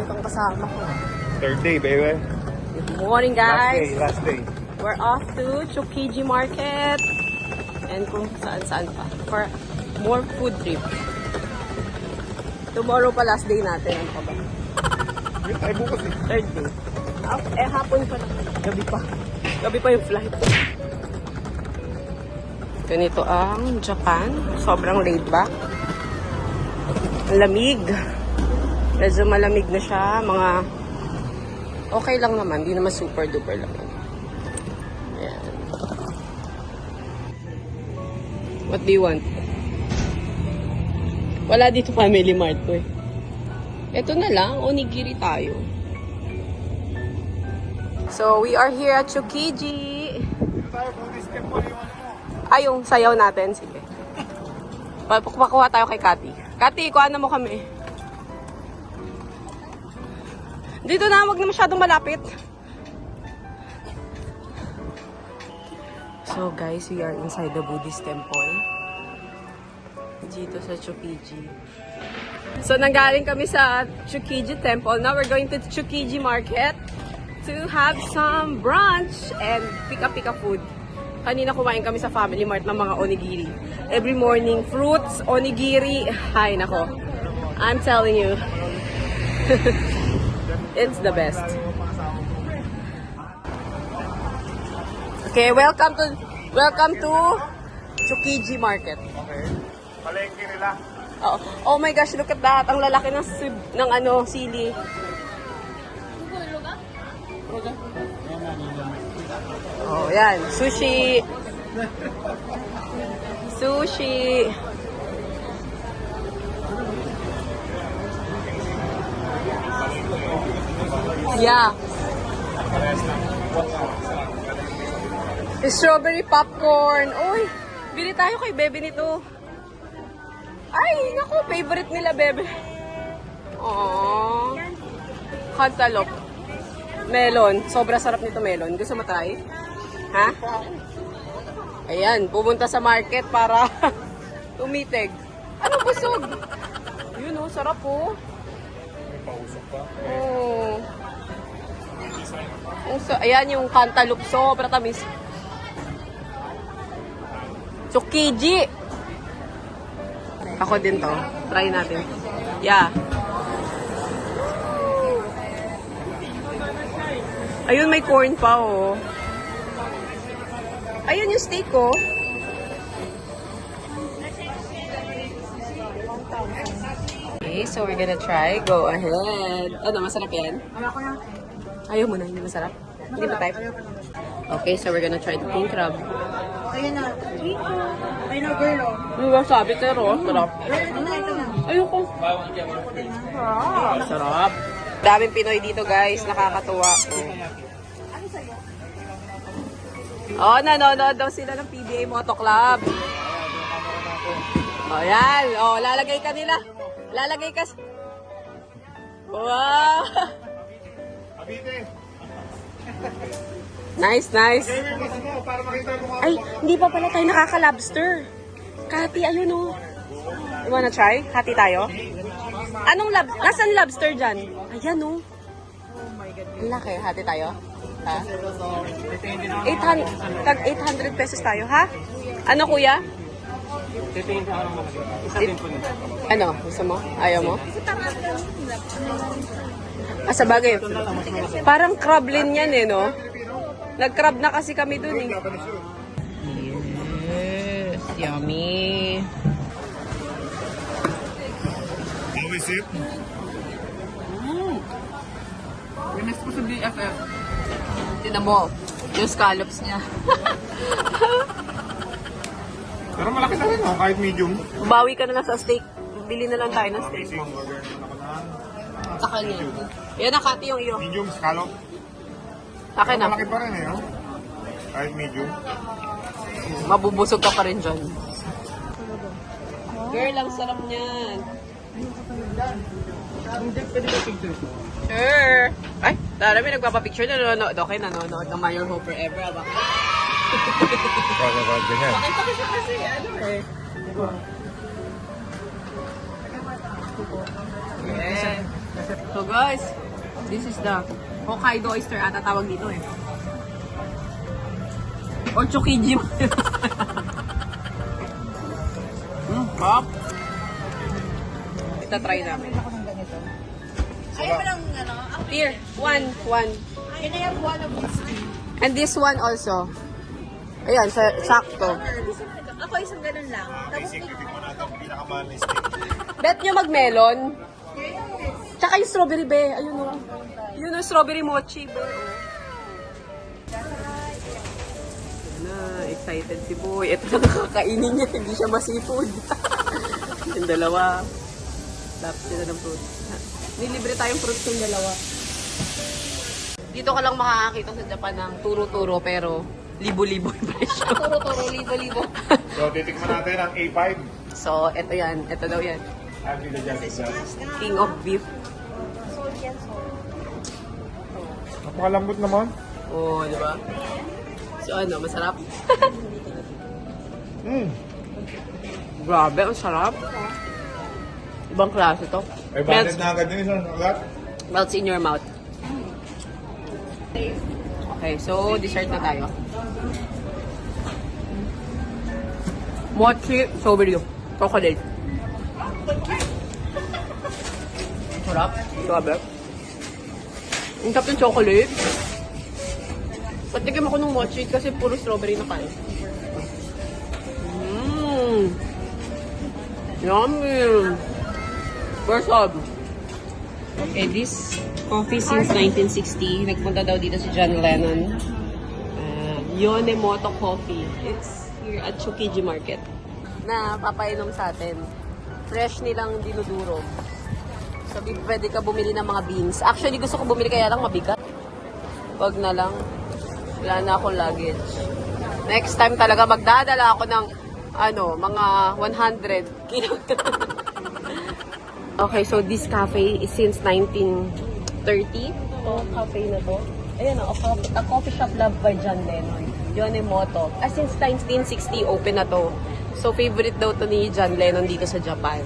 itong kasama ko. Third day, baby. Good morning, guys. Last day. We're off to Chukiji Market. And kung saan-saan pa. For more food trip. Tomorrow pa last day natin. Ano pa ba? Yun tayo bukas eh. Third day. Hapon pa na. Gabi pa. Gabi pa yung flight. Ganito ang Japan. Sobrang laid back. Lamig. Medyo malamig na siya. Mga okay lang naman. Hindi naman super duper lang. Ayan. What do you want? Wala dito Family Mart ko eh. Ito na lang. Onigiri tayo. So, we are here at Chukiji. Ay, yung sayaw natin. Sige. Pakuha tayo kay Kati. Kati, kuha na mo kami. Dito na, wag na masyadong malapit. So guys, we are inside the Buddhist temple. Dito sa Chukiji. So nanggaling kami sa Chukiji temple. Now we're going to Chukiji market to have some brunch and pika-pika food. Kanina kumain kami sa Family Mart ng mga onigiri. Every morning, fruits, onigiri. Ay, nako. I'm telling you. It's the best. Okay, welcome to Chukiji Market. Okay. Palengke nila. Oh my gosh, look at that. Ang lalaki ng sili. Oh, yan. Sushi. Sushi. Yeah. Strawberry popcorn. Uy, bili tayo kay Bebe nito. Ay, naku, favorite nila, Bebe. Aww. Cantaloupe. Melon. Sobra sarap nito melon. Gusto mo try? Ha? Ayan, pumunta sa market para tumitig. Ano busog? Yun oh, sarap oh. May pausok pa. Oh. Ayan yung cantaloupe. Sobra tamis. Tsukiji. Ako din to. Try natin. Yeah. Ayun, may corn pa, oh. Ayun yung steak, oh. Okay, so we're gonna try. Go ahead. Ano, masarap yan? Ayaw mo na, hindi masarap? Hindi ba type? Okay, so we're gonna try the king crab. Ayan na. Ayun na, girl, oh. Yung wasabi, pero sarap. Ayoko. Sarap. Daming Pinoy dito, guys. Nakakatuwa. Oh, nanonood daw sila ng PBA Moto Club. Oh, yan. Oh, lalagay ka nila. Lalagay ka. Wow. Nice, nice. Ay, hindi pa pala tayo nakaka-lobster. Kati, ayun oh. You wanna try? Hati tayo? Anong lobster? Nasaan lobster dyan? Ayan oh. Ang laki. Hati tayo? Ha? 800, tag 800 pesos tayo, ha? Ano, kuya? Ano? Gusto mo? Ayaw mo? Ah, sa bagay. Parang crab rin yan eh, no? Nag-crab na kasi kami dun eh. Yes, yummy. How is it? Winas ko sa BFF. Tignan mo, yung scallops niya. Pero malaki na rin, oh, kahit medium. Bawi ka na lang sa steak. Bili na lang tayo ng steak. Amazing order. Sa kanya. Yan, nakati yung iyo. Medium, scallop. Akin na. Malaki pa rin eh, oh. Kahit medium. Mabubusog ka pa rin dyan. Girl, ang sarap niyan. Sure. Ay, dami nagpapapicture na nanonood. Okay, nanonood ng Mayor Hope Forever. Aba. Ganyan. Pakita ko siya kasi, ano eh. Yes. So So guys, this is the Hokkaido oyster ata tawag dito eh. Or Tsukiji. Pop. Ita-try namin. Ako ng ganito. Ayaw mo lang, ano? Here, one. Can I have one of these two? And this one also. Ayan, sakto. Ako isang ganun lang. Tapos Basic, titikman natin ang pinakamahal na steak. Bet nyo mag-melon. Tsaka yung strawberry be. Ayun o. Yun o, strawberry mochi be. Na, excited si Boy. Ito na kakainin niya. Hindi siya masipod. Yung dalawa. Dapat sila ng fruit. Nilibre tayong fruit yung dalawa. Dito ka lang makakakita sa Japan ng turo-turo pero libo-libo yung presyo. turo-turo, libo-libo. So, titikman natin ang A5. So, ito yan. Ito daw yan. I'll be the judge. King of beef. Salt yan, salt. Napakalambot naman. Oo, di ba? So, ano, masarap? Grabe, ang sarap. Ibang klase to. Ay, bakit na agad din isang agad? Melts in your mouth. Okay, so dessert na tayo. Mochi strawberry. Chocolate. Sarap. Grabe. Ang sarap ng chocolate. Patikim ako ng mochi kasi puro strawberry na kain. Yummy. Where's up? Okay, this coffee since 1960. Nagpunta daw dito si John Lennon. Yonemoto Coffee. It's here at Tsukiji Market. Na papainom sa atin. Fresh nilang dinuduro. So, pwede ka bumili ng mga beans. Actually, gusto ko bumili kaya lang mabigat. Wag na lang. Wala na akong luggage. Next time talaga magdadala ako ng mga 100 kilo. Okay, so this cafe is since 1930. Cafe na to. Ayan a coffee shop loved by John Lennon. Yonemoto. Since 1960, open na to. So, favorite daw to ni John Lennon dito sa Japan.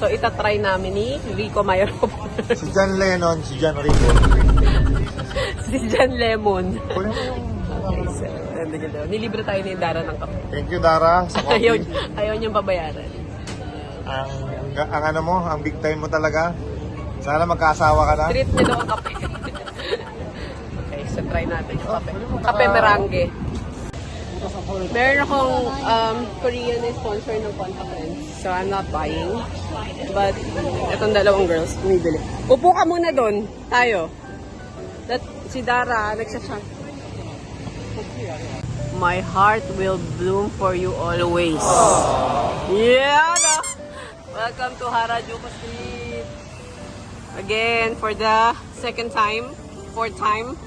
So, itatry namin ni Rico Mayrob. Si John Lennon, si John Rico. Si John Lemon. Kunin mo yung... Okay, so, nilibre tayo ni Dara ng kape. Thank you, Dara, sa coffee. Ayaw niyang babayaran. Ang big time mo talaga. Sana magkaasawa ka na. Treat niya daw ang kape. Okay, so try natin yung kape. Kape merengue. Meron akong Korean na sponsor ng contact lens. So I'm not buying. But itong dalawang girls, bumibili. Upo ka muna doon. Tayo. Si Dara, nagsasya. My heart will bloom for you always. Yeah! No? Welcome to Harajuku Street. Again, for the fourth time.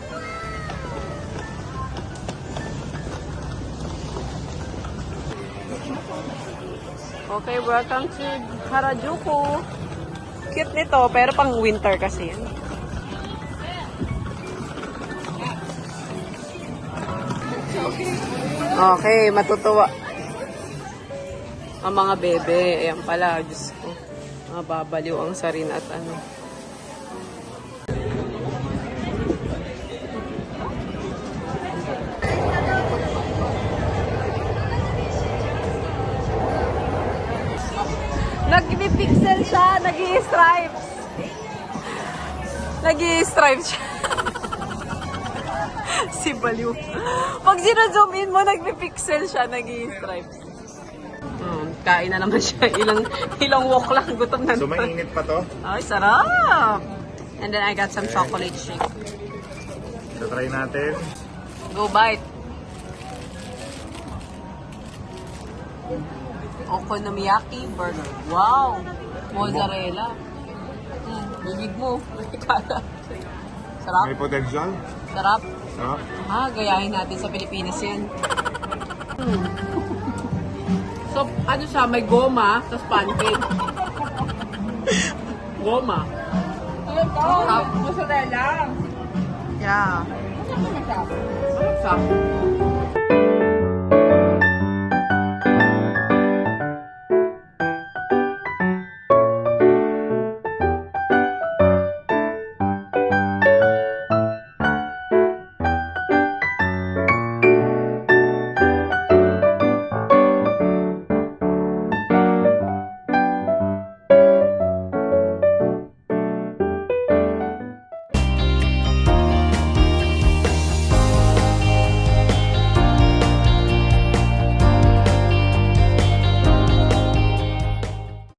Okay, welcome to Harajuku. Cute nito, pero pang winter kasi yan. Okay, matutuwa. Ang mga bebe, ayan pala, Diyos ko. Mababaliw ang sarin at ano. Nag-pixel siya, nag-i-stripes. Nag-i-stripes siya. Si Baliw. Pag sino-zoom in mo, nag-pixel siya, nag-i-stripes. Kain na naman siya. Ilang walk lang, gutom na. So, mainit pa to. Ay, sarap! And then I got some chocolate shake. So, try natin. Go bite. Okonomiyaki burger. Wow! Mozzarella. Bibig mo. Sarap. May potential. Sarap. Sarap. Gayahin natin sa Pilipinas yan. So, ano siya? May goma, tapos pancake. Goma. Mozzarella. Yeah. Masarap. Sarap.